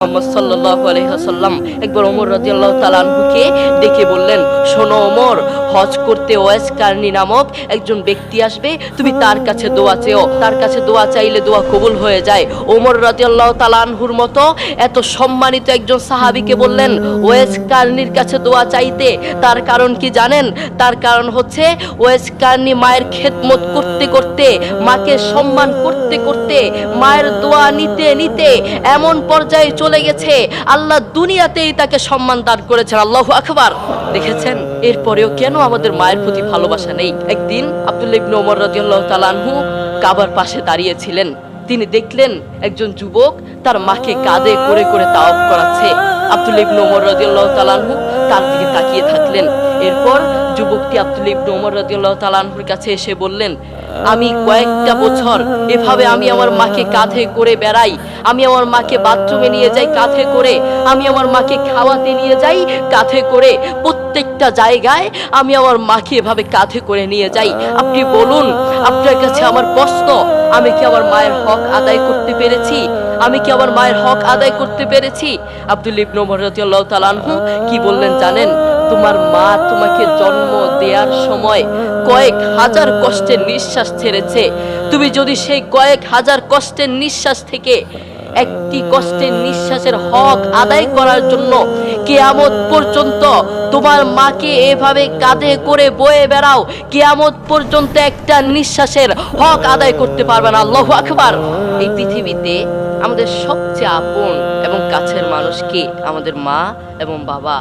মুহাম্মদ সাল্লাল্লাহু আলাইহি ওয়াসাল্লাম একবার ওমর রাদিয়াল্লাহু তাআলা আনহুকে ডেকে বললেন, শোনো ওমর, হজ করতে ওয়াইস কারনী নামক একজন ব্যক্তি আসবে, তুমি তার কাছে দোয়া চেও, তার কাছে দোয়া চাইলে দোয়া কবুল হয়ে যায়। ওমর রাদিয়াল্লাহু তাআলা আনহুর মতো এত সম্মানিত একজন সাহাবীকে বললেন ওয়াইস কারনীর কাছে দোয়া চাইতে। তার কারণ কি জানেন? তার কারণ হচ্ছে ওয়াইস কারনী মায়ের খেদমত করতে করতে, মাকে সম্মান করতে করতে, মায়ের দোয়া নিতে নিতে এমন পর্যায়ে চলে গেছে আল্লাহ দুনিয়াতেই তাকে সম্মান দান করেছেন। আল্লাহু আকবার। দেখেছেন, এরপরেও কেন আমাদের মায়ের প্রতি ভালোবাসা নেই? একদিন আব্দুল্লাহ ইবনে ওমর রাদিয়াল্লাহু তাআলা আনহু কাবার পাশে দাঁড়িয়েছিলেন। তিনি দেখলেন একজন যুবক তার মাকে কাঁধে করে করে তাওয়াফ করাচ্ছে। আব্দুল্লাহ ইবনে ওমর রাদিয়াল্লাহু তাআলা আনহু তার দিকে তাকিয়ে থাকলেন। এরপর যুবকটি আব্দুল্লাহ ইবনে ওমর রাদিয়াল্লাহু তাআলা আনহুর কাছে এসে বললেন, আমি কয়েকটা বছর এভাবে আমি আমার মাকে কাঁধে করে বেড়াই, আমি আমার মাকে বাথরুমে নিয়ে যাই কাঁধে করে, আমি আমার মাকে খাওয়াতে নিয়ে যাই কাঁধে করে, প্রত্যেকটা জায়গায় আমি আমার মাকে এভাবে কাঁধে করে নিয়ে যাই। আপনি বলুন, আপনার কাছে আমার প্রশ্ন, আমি কি আমার মায়ের হক আদায় করতে পেরেছি? আমি কি আমার মায়ের হক আদায় করতে পেরেছি? আব্দুল্লাহ ইবনে ওমর রাদিয়াল্লাহু তাআলা আনহু কি বললেন জানেন? তোমার মা তোমাকে জন্ম দেওয়ার সময় কয়েক হাজার কষ্টের নিঃশ্বাস ছেড়েছে। তুমি যদি সেই কয়েক হাজার কষ্টের নিঃশ্বাস থেকে একটি কষ্টের নিঃশ্বাসের হক আদায় করার জন্য কিয়ামত পর্যন্ত তোমার মাকে এভাবে কাঁধে করে বয়ে বেড়াও, কিয়ামত পর্যন্ত একটা নিঃশ্বাসের হক আদায় করতে পারবে না। আল্লাহু আকবার। এই পৃথিবীতে আমাদের সবচেয়ে আপন এবং কাছের মানুষ কে? আমাদের মা এবং বাবা।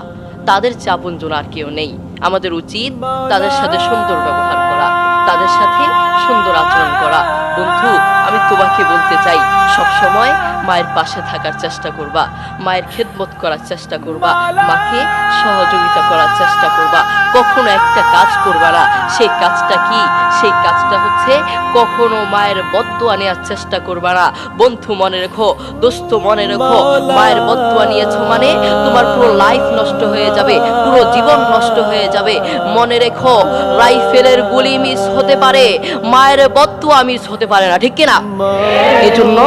তাদের চেয়ে আপনজন আর কেউ নেই। আমাদের উচিত তাদের সাথে সুন্দর ব্যবহার করা, তাদের সাথে সুন্দর আচরণ করা। বন্ধু, আমি তোমাকে বলতে চাই, সবসময় মায়ের পাশে থাকার চেষ্টা করবা, মায়ের খেদমত করার চেষ্টা করবা, মাকে সহযোগিতা করার চেষ্টা করবা। কখনো একটা কাজ করবা না। সেই কাজটা কি? সেই কাজটা হচ্ছে কখনো মায়ের বদদুয়া নেওয়ার চেষ্টা করবা না। বন্ধু মনে রেখো, দোস্ত মনে রেখো, মায়ের বদদুয়া নিয়েছো মানে তোমার পুরো লাইফ নষ্ট হয়ে যাবে, পুরো জীবন নষ্ট হয়ে যাবে। মনে রেখো, রাইফেলের গুলি মিস হতে পারে, মায়ের বদদুয়া মিস হতে পারে না, ঠিক কিনা? এই জন্য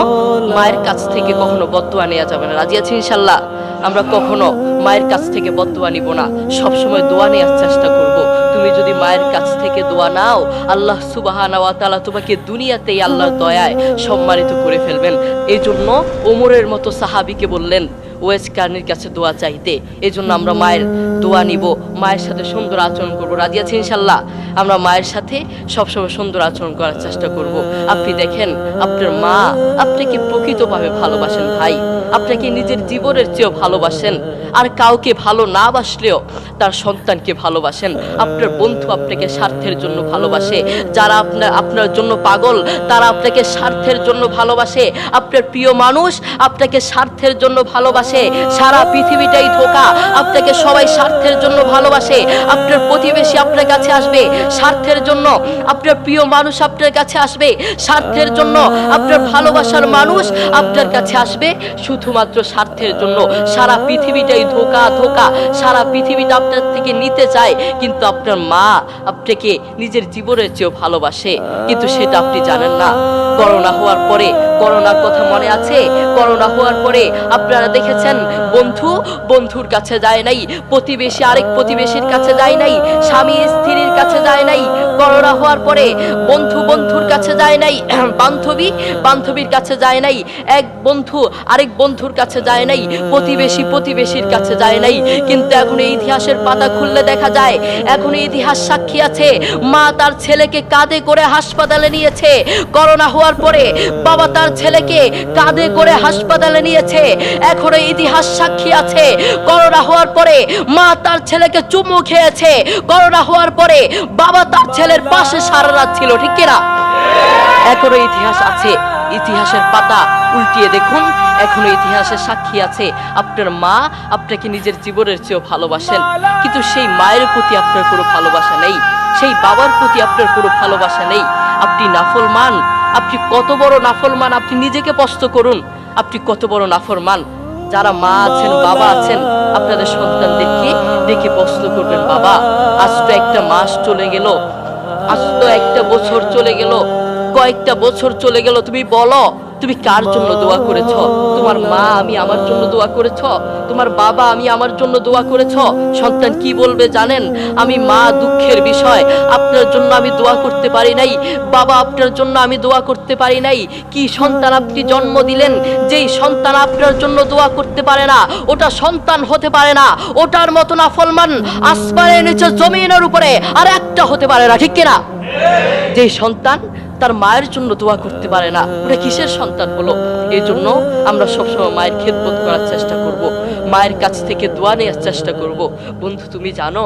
মায়ের কাছ থেকে কখনো বদদুয়া নেওয়া যাবে না। রাজি আছি ইনশাল্লাহ? আমরা কখনো মায়ের কাছ থেকে বদদুয়া নিব না, সবসময় দোয়া নেওয়ার চেষ্টা করব। তুমি যদি মায়ের কাছ থেকে দোয়া নাও, আল্লাহ সুবহানাহু ওয়া তাআলা তোমাকে দুনিয়াতেই আল্লাহর দয়ায় সম্মানিত করে ফেলবেন। এই জন্য ওমরের মতো সাহাবীকে বললেন ওয়াইস কারনীর কাছে দোয়া চাইতে। এই জন্য আমরা মায়ের দোয়া নিব, মায়ের সাথে সুন্দর আচরণ করবো। রাজি আছি ইনশাল্লাহ? আমরা মায়ের সাথে সবসময় সুন্দর আচরণ করার চেষ্টা করব। আপনি দেখেন, আপনার মা আপনাকে প্রকৃতভাবে ভালোবাসেন ভাই, আপনাকে নিজের জীবনের চেয়েও ভালোবাসেন। আর কাউকে ভালো না বাসলেও তার সন্তানকে ভালোবাসেন। আপনার বন্ধু আপনাকে স্বার্থের জন্য ভালোবাসে, যারা আপনার জন্য পাগল তারা আপনাকে স্বার্থের জন্য ভালোবাসে। আপনার প্রিয় মানুষ আপনাকে স্বার্থের জন্য ভালোবাসে। সারা পৃথিবীটাই ধোঁকা, আপনাকে সবাই স্বার্থের জন্য ভালোবাসে। আপনার প্রতিবেশী আপনার কাছে আসবে স্বার্থের জন্য, আপনার প্রিয় মানুষ আপনার কাছে আসবে স্বার্থের জন্য, আপনার ভালোবাসার মানুষ আপনার কাছে আসবে শুধুমাত্র স্বার্থের জন্য। সারা পৃথিবীটাই ধোঁকা ধোঁকা, সারা পৃথিবীটা আপনার থেকে নিতে চায়, কিন্তু আপনার মা আপনাকে নিজের জীবনের চেয়েও ভালোবাসে, কিন্তু সেটা আপনি জানেন না। করোনা হওয়ার পরে, করোনার কথা মনে আছে? করোনা হওয়ার পরে আপনারা দেখেছেন, বন্ধু বন্ধুর কাছে যায় নাই, প্রতিবেশী আরেক প্রতিবেশীর কাছে যায় নাই, স্বামী স্ত্রীর কাছে যায় নাই। করোনা হওয়ার পরে বন্ধু বন্ধুর কাছে যায় নাই, বান্ধবী বান্ধবীর কাছে যায় নাই, এক বন্ধু আরেক বন্ধুর কাছে যায় নাই, প্রতিবেশী প্রতিবেশীর কাছে যায় নাই। কিন্তু এখন এই ইতিহাসের পাতা খুললে দেখা যায়, এখন ইতিহাস সাক্ষী আছে, মা তার ছেলেকে কাঁধে করে হাসপাতালে নিয়েছে। করোনা হওয়ার পরে বাবা তার ছেলেকে কাঁধে করে হাসপাতালে নিয়েছে। এখনো ইতিহাস সাক্ষী আছে, করোনা হওয়ার পরে মা তার ছেলেকে চুমু খেয়েছে। করোনা হওয়ার পরে বাবা তার ছেলের পাশে সারা রাত ছিল, ঠিক কিনা? এখনো ইতিহাস আছে, ইতিহাসের পাতা উল্টিয়ে দেখুন, এখনো ইতিহাসের সাক্ষী আছে। আপনার মা আপনাকে নিজের জীবনের চেয়েও ভালোবাসেন, কিন্তু সেই মায়ের প্রতি আপনার কোনো ভালোবাসা নেই, সেই বাবার প্রতি আপনার কোনো ভালোবাসা নেই। আপনি নাফরমান, আপনি কত বড় নাফরমান, আপনি নিজেকে প্রশ্ন করুন, আপনি কত বড় নাফরমান। যারা মা আছেন, বাবা আছেন, আপনাদের সন্তানদেরকে দেখে প্রশ্ন করবেন, বাবা আজ তো একটা মাস চলে গেল, আজ তো একটা বছর চলে গেল, কয়েকটা বছর চলে গেল, তুমি বলো তুমি কার জন্য দোয়া করেছো? তোমার মা আমি আমার জন্য দোয়া করেছো? তোমার বাবা আমি আমার জন্য দোয়া করেছো? সন্তান কি বলবে জানেন? আমি মা, দুঃখের বিষয়, আপনার জন্য আমি দোয়া করতে পারি নাই। বাবা, আপনার জন্য আমি দোয়া করতে পারি নাই। কি সন্তান আপনি জন্ম দিলেন, যেই সন্তান আপনার জন্য দোয়া করতে পারে না, ওটা সন্তান হতে পারে না। ওটার মতো নাফরমান আসমানের নিচে জমিনের উপরে আর একটা হতে পারে না, ঠিক কিনা? যেই সন্তান তার মায়ের জন্য দোয়া করতে পারে না, ওটা কিসের সন্তান হলো? এই জন্য আমরা সবসময় মায়ের খেদমত করার চেষ্টা করব, মায়ের কাছ থেকে দোয়া নেওয়ার চেষ্টা করব। বন্ধু, তুমি জানো,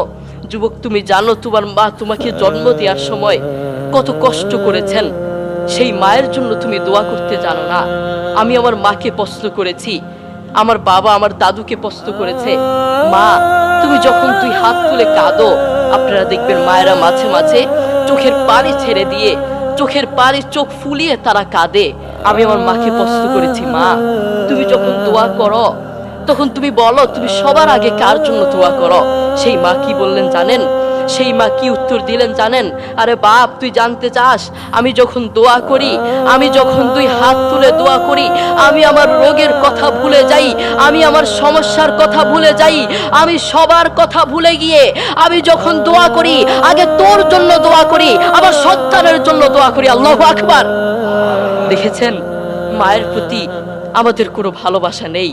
যুবক, তুমি জানো তোমার মা তোমাকে জন্ম দেওয়ার সময় কত কষ্ট করেছেন? সেই মায়ের জন্য তুমি দোয়া করতে জানো না। আমি আমার মাকে প্রশ্ন করেছি, আমার বাবা আমার দাদুকে প্রশ্ন করেছে, মা তুমি যখন তুই হাত তুলে কাঁদো, আপনারা দেখবেন মায়েরা মাঝে মাঝে চোখের পানি ছেড়ে দিয়ে, চোখের পানি চোখ ফুলিয়ে তারা কাঁদে। আমি আমার মাকে প্রশ্ন করেছি, মা তুমি যখন দোয়া করো তখন তুমি বলো তুমি সবার আগে কার জন্য দোয়া করো? সেই মা কি বললেন জানেন? সেই মা কি উত্তর দিলেন জানেন? আরে বাপ, তুই জানতে চাস? আমি যখন দোয়া করি, আমি যখন দুই হাত তুলে দোয়া করি, আমি আমার রোগের কথা ভুলে যাই, আমি আমার সমস্যার কথা ভুলে যাই, আমি সবার কথা ভুলে গিয়ে আমি যখন দোয়া করি, আগে তোর জন্য দোয়া করি, আমার সন্তানের জন্য দোয়া করি। আল্লাহু আকবার। দেখেছেন, মায়ের প্রতি আমাদের কোনো ভালোবাসা নেই।